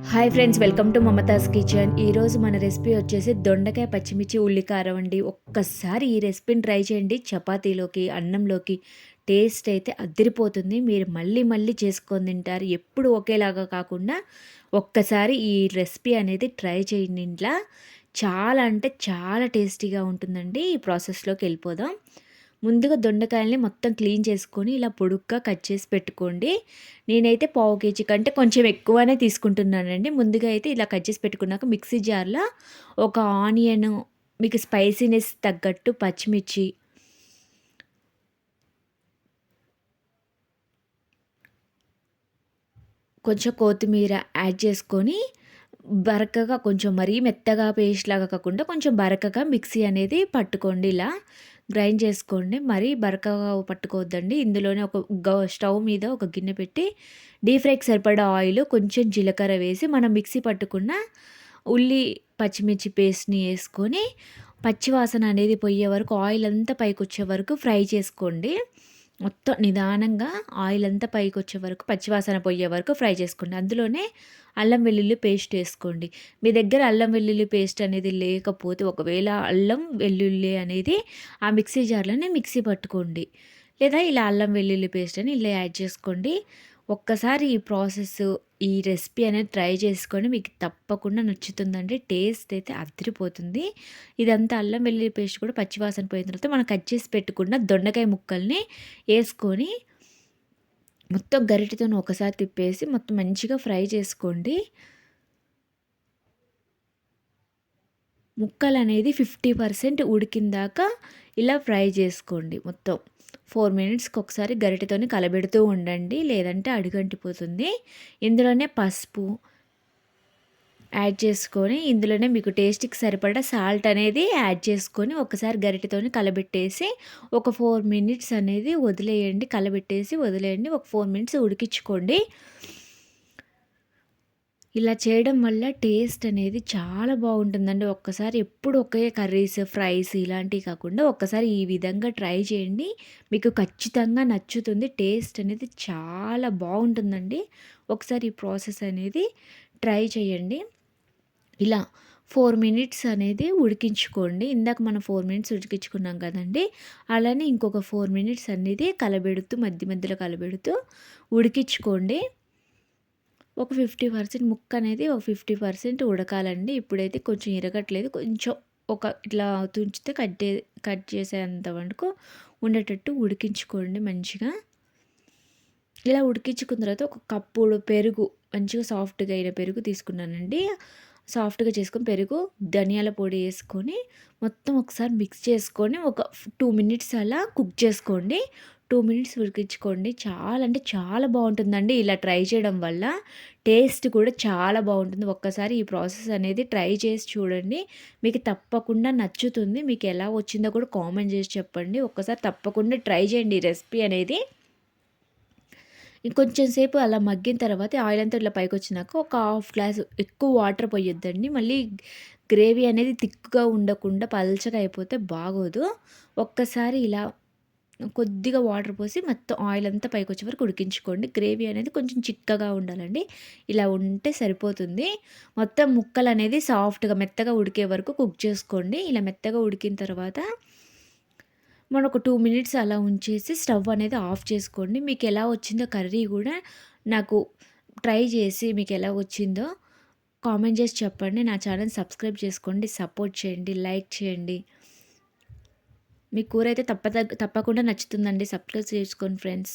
Hi friends, welcome to Mamata's kitchen. ఈరోజు మన recipe వచ్చేసి దొండకాయ పచ్చిమిర్చి ఉల్లికారం అండి. ఒక్కసారి ఈ రెసిపీని ట్రై చేయండి. చపాతీలోకి, అన్నంలోకి టేస్ట్ అయితే అదిరిపోతుంది. మీరు మళ్ళీ మళ్ళీ చేసుకొని తింటారు. ఎప్పుడు ఒకేలాగా కాకుండా ఒక్కసారి ఈ రెసిపీ అనేది ట్రై చేయండి ఇంట్లో. చాలా అంటే చాలా టేస్టీగా ఉంటుందండి. ఈ ప్రాసెస్లోకి వెళ్ళిపోదాం. ముందుగా దొండకాయల్ని మొత్తం క్లీన్ చేసుకొని ఇలా పొడుగ్గా కట్ చేసి పెట్టుకోండి. నేనైతే పావు కేజీ కంటే కొంచెం ఎక్కువనే తీసుకుంటున్నానండి. ముందుగా అయితే ఇలా కట్ చేసి పెట్టుకున్నాక మిక్సీ జార్లో ఒక ఆనియన్, మీకు స్పైసీనెస్ తగ్గట్టు పచ్చిమిర్చి, కొంచెం కొత్తిమీర యాడ్ చేసుకొని బరకగా, కొంచెం మరీ మెత్తగా పేస్ట్ లాగా కాకుండా కొంచెం బరకగా మిక్సీ అనేది పట్టుకోండి. ఇలా గ్రైండ్ చేసుకోండి. మరీ బరకగా పట్టుకోవద్దండి. ఇందులోనే ఒక స్టవ్ మీద ఒక గిన్నె పెట్టి డీప్ ఫ్రైకి సరిపడా ఆయిల్, కొంచెం జీలకర్ర వేసి మనం మిక్సీ పట్టుకున్న ఉల్లి పచ్చిమిర్చి పేస్ట్ని వేసుకొని పచ్చివాసన అనేది పోయే వరకు, ఆయిల్ అంతా పైకి వచ్చే వరకు ఫ్రై చేసుకోండి. మొత్తం నిదానంగా ఆయిల్ అంతా పైకొచ్చే వరకు, పచ్చివాసన పోయే వరకు ఫ్రై చేసుకోండి. అందులోనే అల్లం వెల్లుల్లి పేస్ట్ వేసుకోండి. మీ దగ్గర అల్లం వెల్లుల్లి పేస్ట్ అనేది లేకపోతే, ఒకవేళ అల్లం వెల్లుల్లి అనేది ఆ మిక్సీ జార్లోనే మిక్సీ పట్టుకోండి. లేదా ఇలా అల్లం వెల్లుల్లి పేస్ట్ అని ఇలా యాడ్ చేసుకోండి. ఒక్కసారి ఈ ప్రాసెస్, ఈ రెసిపీ అనేది ట్రై చేసుకొని మీకు తప్పకుండా నచ్చుతుందండి. టేస్ట్ అయితే అదిరిపోతుంది. ఇదంతా అల్లం వెల్లుల్లి పేస్ట్ కూడా పచ్చివాసన పోయిన తర్వాత మనం కట్ చేసి పెట్టుకున్న దొండకాయ ముక్కల్ని వేసుకొని మొత్తం గరిటెతోని ఒకసారి తిప్పేసి మొత్తం మంచిగా ఫ్రై చేసుకోండి. ముక్కలనేది 50% ఉడికిందాక ఇలా ఫ్రై చేసుకోండి. మొత్తం 4 మినిట్స్కి ఒకసారి గరిటెతోని కలబెడుతూ ఉండండి, లేదంటే అడుగంటిపోతుంది. ఇందులోనే పసుపు యాడ్ చేసుకొని, ఇందులోనే మీకు టేస్ట్‌కి సరిపడా సాల్ట్ అనేది యాడ్ చేసుకొని ఒకసారి గరిటెతోని కలబెట్టేసి ఒక 4 మినిట్స్ అనేది వదిలేయండి. కలబెట్టేసి వదిలేయండి. ఒక 4 మినిట్స్ ఉడికించుకోండి. ఇలా చేయడం వల్ల టేస్ట్ అనేది చాలా బాగుంటుందండి. ఒక్కసారి ఎప్పుడు ఒకే కర్రీస్, ఫ్రైస్ ఇలాంటివి కాకుండా ఒక్కసారి ఈ విధంగా ట్రై చేయండి. మీకు ఖచ్చితంగా నచ్చుతుంది. టేస్ట్ అనేది చాలా బాగుంటుందండి. ఒకసారి ఈ ప్రాసెస్ అనేది ట్రై చేయండి. ఇలా 4 మినిట్స్ అనేది ఉడికించుకోండి. ఇందాక మనం 4 మినిట్స్ ఉడికించుకున్నాం కదండీ! అలానే ఇంకొక 4 మినిట్స్ అనేది కలబెడుతూ, మధ్య మధ్యలో కలబెడుతూ ఉడికించుకోండి. ఒక 50% ముక్క అనేది ఒక 50% ఉడకాలండి. ఇప్పుడైతే కొంచెం ఇరగట్లేదు. కొంచెం ఒక ఇట్లా తుంచితే కట్ చేసేంత వరకు ఉండేటట్టు ఉడికించుకోండి మంచిగా. ఇలా ఉడికించుకున్న తర్వాత ఒక కప్పుడు పెరుగు, మంచిగా సాఫ్ట్‌గా అయిన పెరుగు తీసుకున్నానండి. సాఫ్ట్‌గా చేసుకొని పెరుగు, ధనియాల పొడి ఏసుకొని మొత్తం ఒకసారి మిక్స్ చేసుకొని ఒక 2 మినిట్స్ అలా కుక్ చేసుకోండి. 2 మినిట్స్ ఉడికించుకోండి. చాలా అంటే చాలా బావుంటుందండి. ఇలా ట్రై చేయడం వల్ల టేస్ట్ కూడా చాలా బావుంటుంది. ఒక్కసారి ఈ ప్రాసెస్ అనేది ట్రై చేసి చూడండి. మీకు తప్పకుండా నచ్చుతుంది. మీకు ఎలా వచ్చిందో కూడా కామెంట్ చేసి చెప్పండి. ఒక్కసారి తప్పకుండా ట్రై చేయండి ఈ రెసిపీ అనేది. ఇంకొంచెం సేపు అలా మగ్గిన తర్వాత ఆయిల్ అంతా ఇట్లా పైకొచ్చినాక ఒక హాఫ్ గ్లాస్ ఎక్కువ వాటర్ పోయొద్దండి. మళ్ళీ గ్రేవీ అనేది థిక్‌గా ఉండకుండా పల్చగా అయిపోతే బాగోదు. ఒక్కసారి ఇలా కొద్దిగా వాటర్ పోసి మొత్తం ఆయిల్ అంతా పైకొచ్చే వరకు ఉడికించుకోండి. గ్రేవీ అనేది కొంచెం చిక్కగా ఉండాలండి. ఇలా ఉంటే సరిపోతుంది. మొత్తం ముక్కలనేది సాఫ్ట్‌గా, మెత్తగా ఉడికే వరకు కుక్ చేసుకోండి. ఇలా మెత్తగా ఉడికిన తర్వాత మనం ఒక 2 మినిట్స్ అలా ఉంచేసి స్టవ్ అనేది ఆఫ్ చేసుకోండి. మీకెలా వచ్చిందో కర్రీ గూడా నాకు ట్రై చేసి మీకెలా వచ్చిందో కామెంట్ చేసి చెప్పండి. నా ఛానెల్ సబ్స్క్రైబ్ చేసుకోండి, సపోర్ట్ చేయండి, లైక్ చేయండి. మీ కూరైతే తప్పకుండా నచ్చుతుందండి. సబ్స్క్రైబ్ చేసుకోండి ఫ్రెండ్స్.